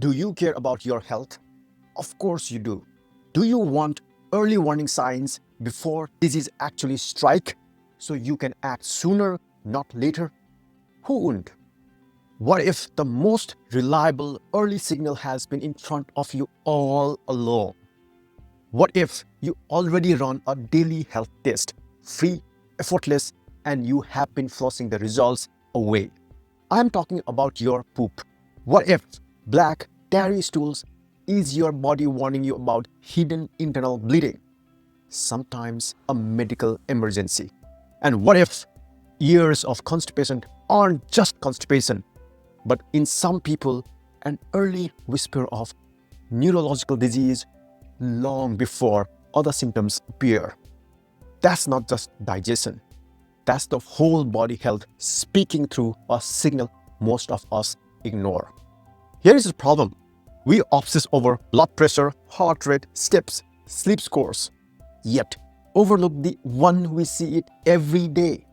Do you care about your health? Of course you do. Do you want early warning signs before disease actually strike so you can act sooner, not later? Who wouldn't? What if the most reliable early signal has been in front of you all along? What if you already run a daily health test, free, effortless, and you have been flossing the results away? I'm talking about your poop. What if black tarry stools is your body warning you about hidden internal bleeding? Sometimes a medical emergency. And what if years of constipation aren't just constipation, but in some people, an early whisper of neurological disease long before other symptoms appear? That's not just digestion. That's the whole body health speaking through a signal most of us ignore. Here is the problem. We obsess over blood pressure, heart rate, steps, sleep scores, yet overlook the one we see it every day.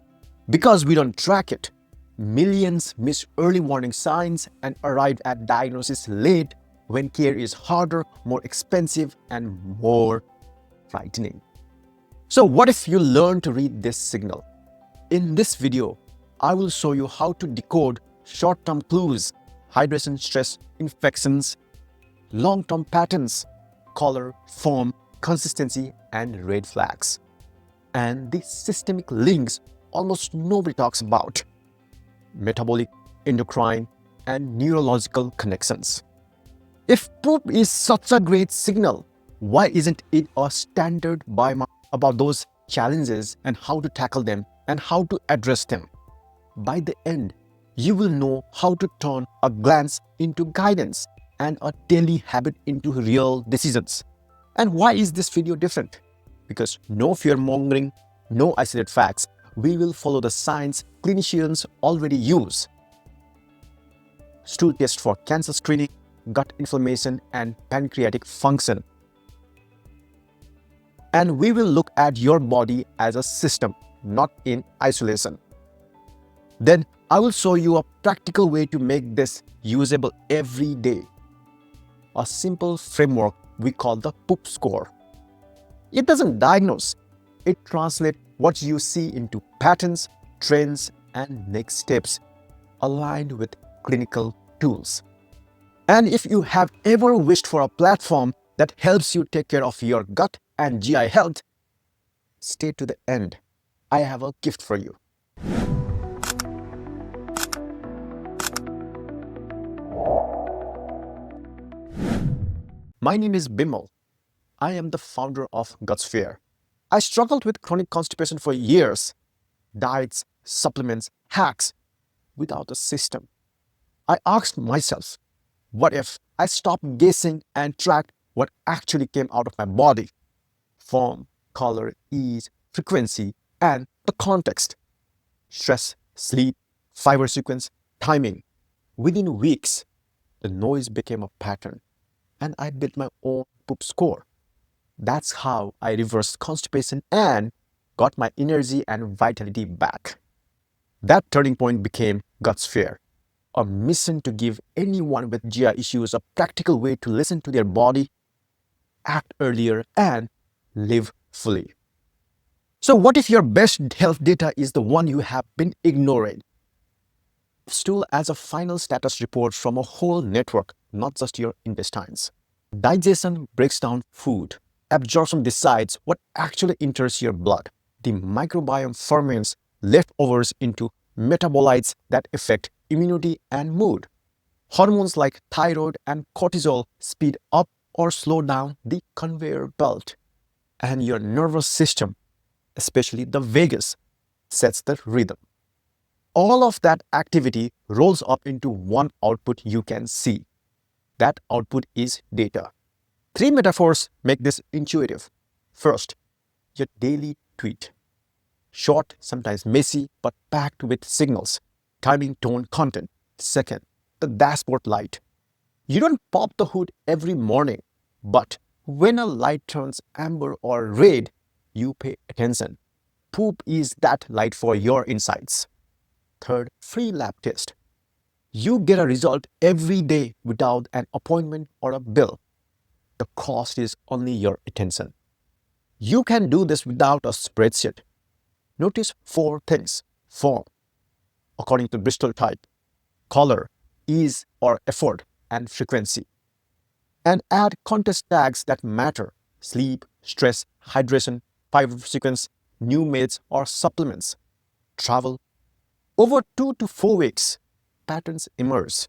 Because we don't track it, millions miss early warning signs and arrive at diagnosis late when care is harder, more expensive, and more frightening. So what if you learn to read this signal? In this video, I will show you how to decode short-term clues, hydration, stress, infections, long-term patterns, color, form, consistency, and red flags, and the systemic links almost nobody talks about: metabolic, endocrine, and neurological connections. If poop is such a great signal, why isn't it a standard biomarker about those challenges and how to tackle them and how to address them? By the end, you will know how to turn a glance into guidance and a daily habit into real decisions. And why is this video different? Because no fear-mongering, no isolated facts. We will follow the science clinicians already use. Stool test for cancer screening, gut inflammation, and pancreatic function. And we will look at your body as a system, not in isolation. Then I will show you a practical way to make this usable every day. A simple framework we call the poop score. It doesn't diagnose, it translates what you see into patterns, trends, and next steps aligned with clinical tools. And if you have ever wished for a platform that helps you take care of your gut and GI health, stay to the end. I have a gift for you. My name is Bimal. I am the founder of Gutsphere. I struggled with chronic constipation for years. Diets, supplements, hacks, without a system. I asked myself, what if I stopped guessing and tracked what actually came out of my body? Form, color, ease, frequency, and the context. Stress, sleep, fiber sequence, timing. Within weeks, the noise became a pattern, and I built my own poop score. That's how I reversed constipation and got my energy and vitality back. That turning point became Gutsphere, a mission to give anyone with GI issues a practical way to listen to their body, act earlier, and live fully. So what if your best health data is the one you have been ignoring? Stool as a final status report from a whole network, not just your intestines. Digestion breaks down food. Absorption decides what actually enters your blood. The microbiome ferments leftovers into metabolites that affect immunity and mood. Hormones like thyroid and cortisol speed up or slow down the conveyor belt. And your nervous system, especially the vagus, sets the rhythm. All of that activity rolls up into one output you can see. That output is data. 3 metaphors make this intuitive. First, your daily tweet. Short, sometimes messy, but packed with signals, timing, tone, content. Second, the dashboard light. You don't pop the hood every morning, but when a light turns amber or red, you pay attention. Poop is that light for your insights. Third, free lab test. You get a result every day without an appointment or a bill. The cost is only your attention. You can do this without a spreadsheet. Notice 4 things: form, according to Bristol type; color, ease or effort, and frequency. And add context tags that matter: sleep, stress, hydration, fiber sequence, new meds or supplements, travel. Over 2 to 4 weeks, patterns emerge.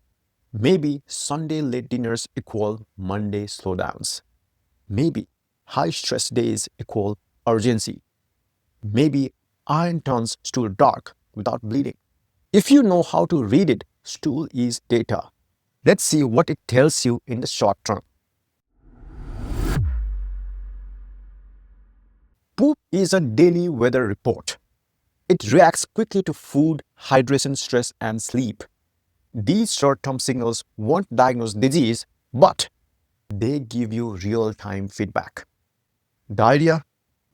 Maybe Sunday late dinners equal Monday slowdowns. Maybe high stress days equal urgency. Maybe iron turns stool dark without bleeding. If you know how to read it, stool is data. Let's see what it tells you in the short term. Poop is a daily weather report. It reacts quickly to food, hydration, stress, and sleep. These short-term signals won't diagnose disease, but they give you real-time feedback. Diarrhea: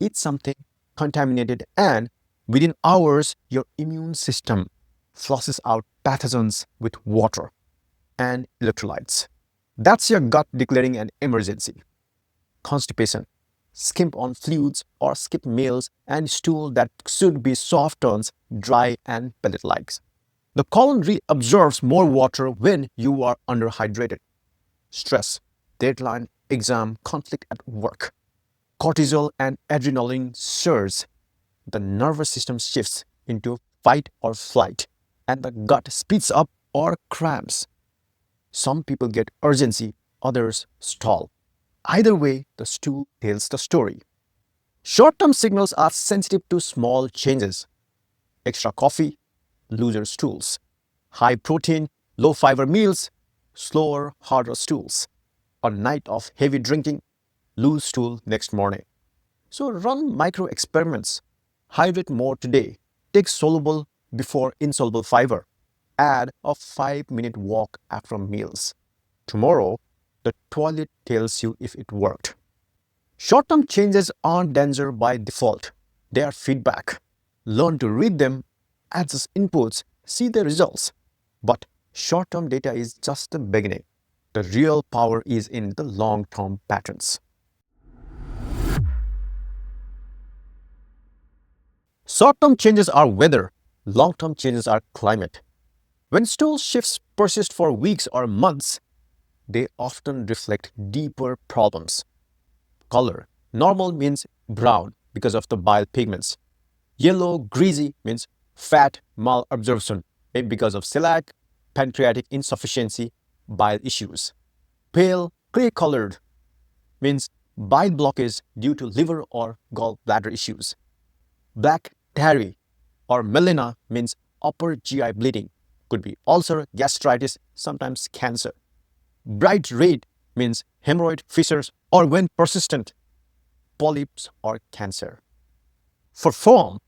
eat something contaminated and within hours your immune system flushes out pathogens with water and electrolytes. That's your gut declaring an emergency. Constipation: skimp on fluids or skip meals, and stool that should be soft turns dry and pellet-like. The colon reabsorbs more water when you are underhydrated. Stress: deadline, exam, conflict at work. Cortisol and adrenaline surge. The nervous system shifts into fight or flight, and the gut speeds up or cramps. Some people get urgency, others stall. Either way, the stool tells the story. Short-term signals are sensitive to small changes: extra coffee, looser stools; high protein, low fiber meals, slower, harder stools; a night of heavy drinking, loose stool next morning. So run micro experiments. Hydrate more today. Take soluble before insoluble fiber. Add a 5-minute walk after meals. Tomorrow, the toilet tells you if it worked. Short-term changes aren't danger by default. They are feedback. Learn to read them, adjust inputs, see the results. But short-term data is just the beginning. The real power is in the long-term patterns. Short-term changes are weather. Long-term changes are climate. When stool shifts persist for weeks or months, they often reflect deeper problems. Color: normal means brown because of the bile pigments. Yellow, greasy means fat malabsorption, maybe because of celiac, pancreatic insufficiency, bile issues. Pale, clay-colored means bile blockage due to liver or gallbladder issues. Black tarry or melena means upper GI bleeding, could be ulcer, gastritis, sometimes cancer. Bright red means hemorrhoid, fissures, or when persistent, polyps or cancer. For form,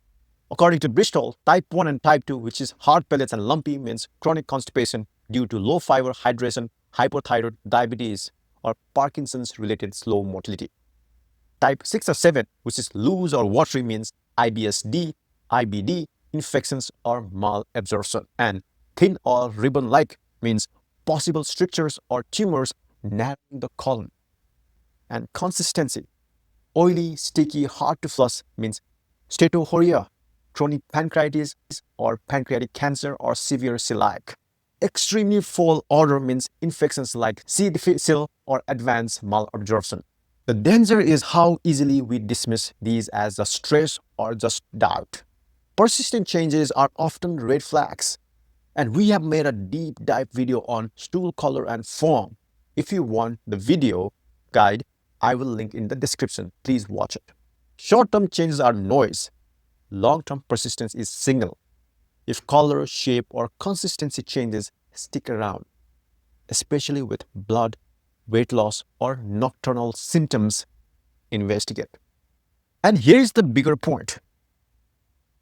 according to Bristol, type 1 and type 2, which is hard pellets and lumpy, means chronic constipation due to low fiber, hydration, hypothyroid, diabetes, or Parkinson's related slow motility. Type 6 or 7, which is loose or watery, means IBS-D, IBD, infections or malabsorption. And thin or ribbon-like means possible strictures or tumors narrowing the colon. And consistency: oily, sticky, hard to flush means steatohorrhea, chronic pancreatitis or pancreatic cancer or severe celiac. Extremely foul odor means infections like C. difficile or advanced malabsorption. The danger is how easily we dismiss these as a stress or just doubt. Persistent changes are often red flags, and we have made a deep dive video on stool color and form. If you want the video guide, I will link in the description. Please watch it. Short-term changes are noise. Long-term persistence is signal. If color, shape, or consistency changes stick around, especially with blood, weight loss, or nocturnal symptoms, investigate. And here's the bigger point.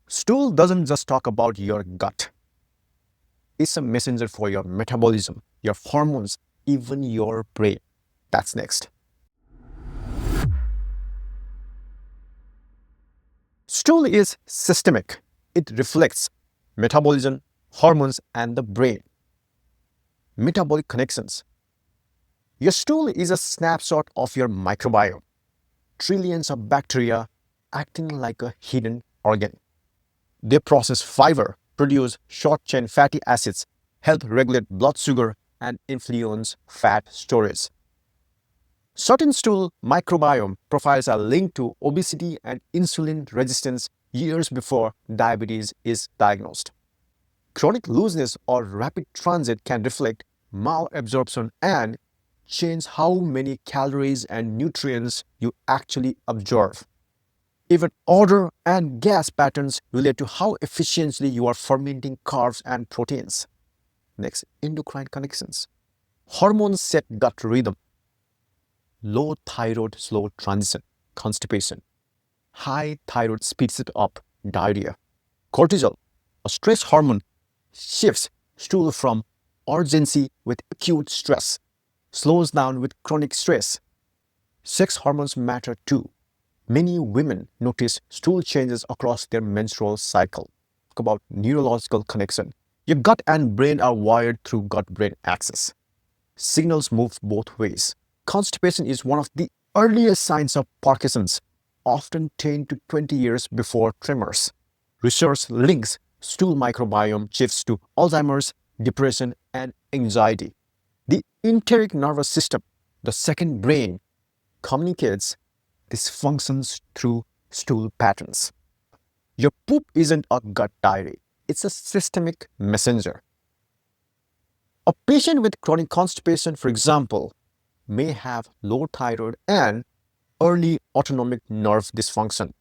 Stool doesn't just talk about your gut. It's a messenger for your metabolism, your hormones, even your brain. That's next. Stool is systemic. It reflects metabolism, hormones, and the brain. metabolic connections. Your stool is a snapshot of your microbiome. Trillions of bacteria acting like a hidden organ. They process fiber, produce short-chain fatty acids, help regulate blood sugar, and influence fat storage. Certain stool microbiome profiles are linked to obesity and insulin resistance years before diabetes is diagnosed. Chronic looseness or rapid transit can reflect malabsorption and change how many calories and nutrients you actually absorb. Even odor and gas patterns relate to how efficiently you are fermenting carbs and proteins. Next, endocrine connections. Hormones set gut rhythm. Low thyroid slow transition, constipation. High thyroid speeds it up, diarrhea. Cortisol, a stress hormone, shifts stool from urgency with acute stress, slows down with chronic stress. Sex hormones matter too. Many women notice stool changes across their menstrual cycle. Talk about neurological connection. Your gut and brain are wired through gut-brain axis. Signals move both ways. Constipation is one of the earliest signs of Parkinson's, often 10 to 20 years before tremors. Research links stool microbiome shifts to Alzheimer's, depression, and anxiety. The enteric nervous system, the second brain, communicates these functions through stool patterns. Your poop isn't a gut diary, it's a systemic messenger. A patient with chronic constipation, for example, may have low thyroid and early autonomic nerve dysfunction.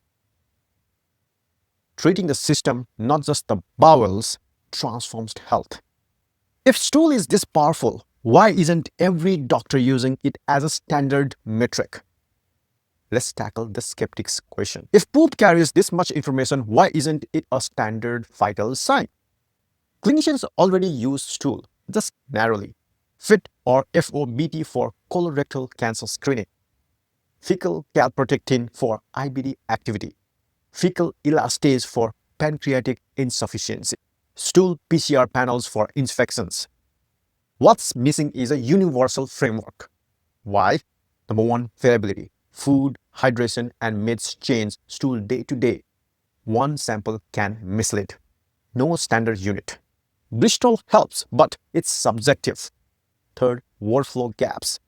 Treating the system, not just the bowels, transforms health. If stool is this powerful, why isn't every doctor using it as a standard metric? Let's tackle the skeptic's question. If poop carries this much information, why isn't it a standard vital sign? Clinicians already use stool, just narrowly. FIT or FOBT for colorectal cancer screening. Fecal calprotectin for IBD activity. Fecal elastase for pancreatic insufficiency. Stool PCR panels for infections. What's missing is a universal framework. Why? Number one, variability. Food, hydration, and meds change stool day to day. One sample can mislead. No standard unit. Bristol helps, but it's subjective. Third, workflow gaps.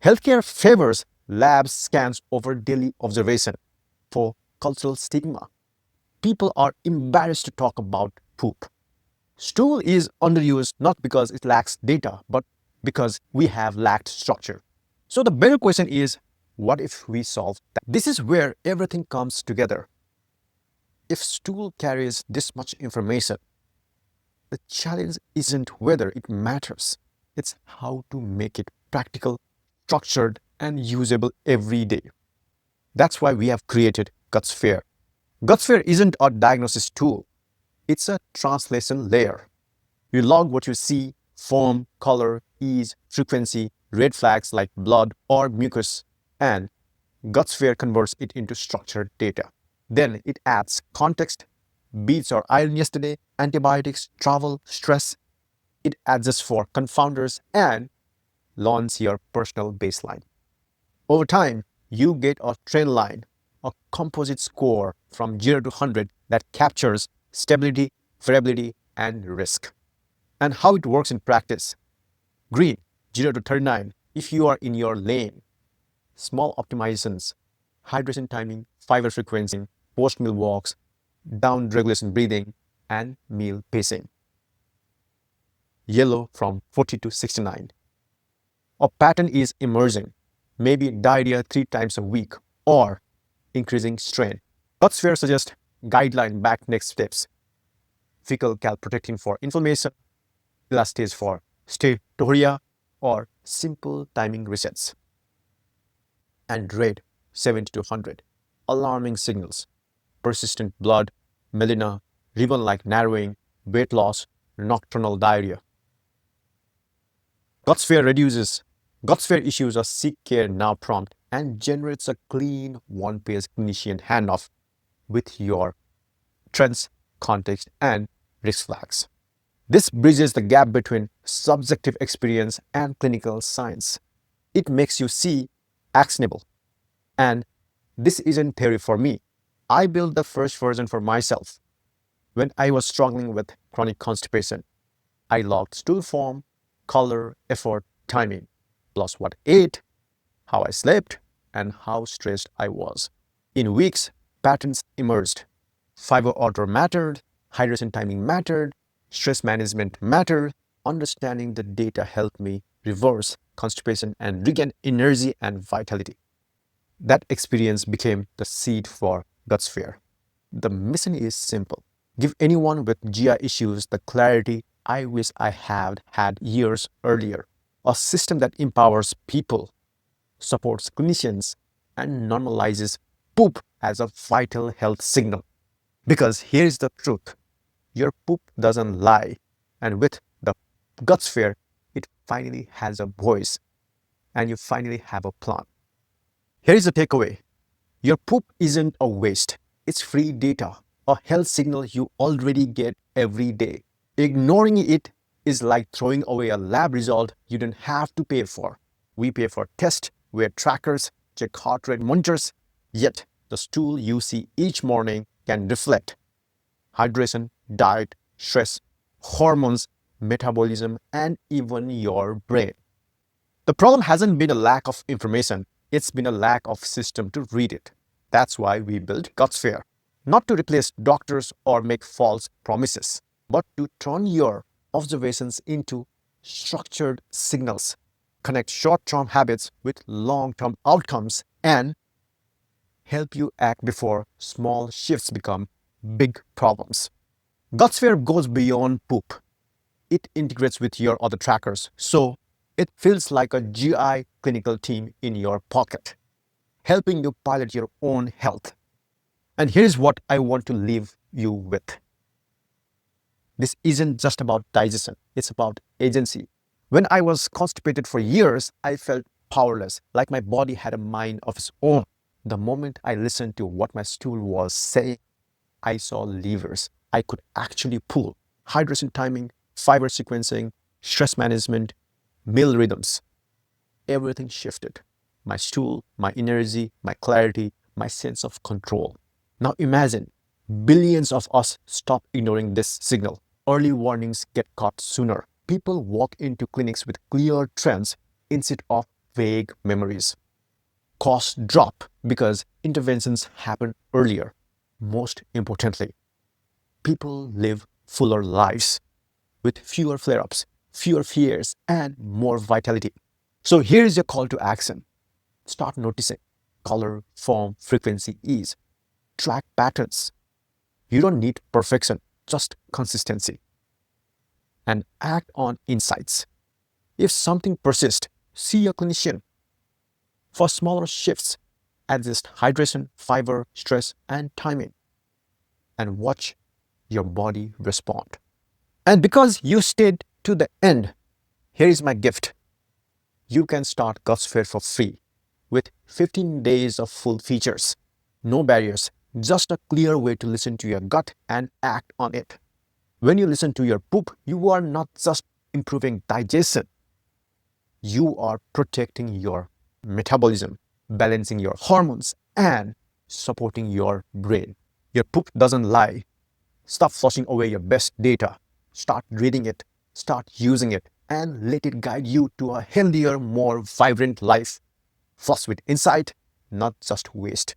Healthcare favors lab scans over daily observation. For cultural stigma, people are embarrassed to talk about poop. Stool is underused not because it lacks data, but because we have lacked structure. So the better question is, what if we solve that? This is where everything comes together. If stool carries this much information, the challenge isn't whether it matters, it's how to make it practical, structured, and usable every day. That's why we have created Gutsphere. Gutsphere isn't a diagnosis tool, it's a translation layer. You log what you see: form, color, ease, frequency, red flags like blood or mucus, and Gutsphere converts it into structured data. Then it adds context: beets or iron yesterday, antibiotics, travel, stress. It adjusts for confounders and launches your personal baseline. Over time, you get a trend line, a composite score from 0 to 100 that captures stability, variability, and risk. And how it works in practice. Green, 0 to 39, if you are in your lane. Small optimizations, hydration timing, fiber frequency, post-meal walks, down regulation breathing, and meal pacing. Yellow from 40 to 69. A pattern is emerging, maybe diarrhea 3 times a week or increasing strain. Gutsphere suggests guideline back next steps. Fecal calprotectin for inflammation, elastase for steatorrhea, or simple timing resets. And red, 70 to 100, alarming signals: persistent blood, melena, ribbon-like narrowing, weight loss, nocturnal diarrhea. Gutsphere issues a Seek Care Now prompt and generates a clean one-page clinician handoff with your trends, context, and risk flags. This bridges the gap between subjective experience and clinical science. It makes you see actionable. And this isn't theory for me. I built the first version for myself. When I was struggling with chronic constipation, I logged stool form, color, effort, timing, plus what I ate, how I slept, and how stressed I was. In weeks, patterns emerged. Fiber order mattered, hydration timing mattered, stress management mattered. Understanding the data helped me reverse constipation and regain energy and vitality. That experience became the seed for Gutsphere. The mission is simple: give anyone with GI issues the clarity I wish I had had years earlier. A system that empowers people, supports clinicians, and normalizes poop as a vital health signal. Because here's the truth: your poop doesn't lie. And with the Gutsphere, it finally has a voice, and you finally have a plan. Here is the takeaway: your poop isn't a waste, it's free data, a health signal you already get every day. Ignoring it is like throwing away a lab result you didn't have to pay for. We pay for tests, wear trackers, check heart rate monitors, yet the stool you see each morning can reflect hydration, diet, stress, hormones, metabolism, and even your brain. The problem hasn't been a lack of information, it's been a lack of system to read it. That's why we built Gutsphere. Not to replace doctors or make false promises, but to turn your observations into structured signals, connect short-term habits with long-term outcomes, and help you act before small shifts become big problems. Gutsphere goes beyond poop. It integrates with your other trackers, so it feels like a GI clinical team in your pocket, helping you pilot your own health. And here's what I want to leave you with. This isn't just about digestion, it's about agency. When I was constipated for years, I felt powerless, like my body had a mind of its own. The moment I listened to what my stool was saying, I saw levers I could actually pull: hydration timing, fiber sequencing, stress management, meal rhythms. Everything shifted: my stool, my energy, my clarity, my sense of control. Now imagine billions of us stop ignoring this signal. Early warnings get caught sooner. People walk into clinics with clear trends instead of vague memories. Costs drop because interventions happen earlier. Most importantly, people live fuller lives with fewer flare ups, fewer fears, and more vitality. So here's your call to action: start noticing color, form, frequency, ease. Track patterns. You don't need perfection, just consistency. And act on insights. If something persists, see a clinician. For smaller shifts, adjust hydration, fiber, stress, and timing, and watch your body respond. And because you stayed to the end, here is my gift. You can start Gutsphere for free with 15 days of full features. No barriers, just a clear way to listen to your gut and act on it. When you listen to your poop, you are not just improving digestion, you are protecting your metabolism, balancing your hormones, and supporting your brain. Your poop doesn't lie. Stop flushing away your best data. Start reading it, start using it, and let it guide you to a healthier, more vibrant life. Flush with insight, not just waste.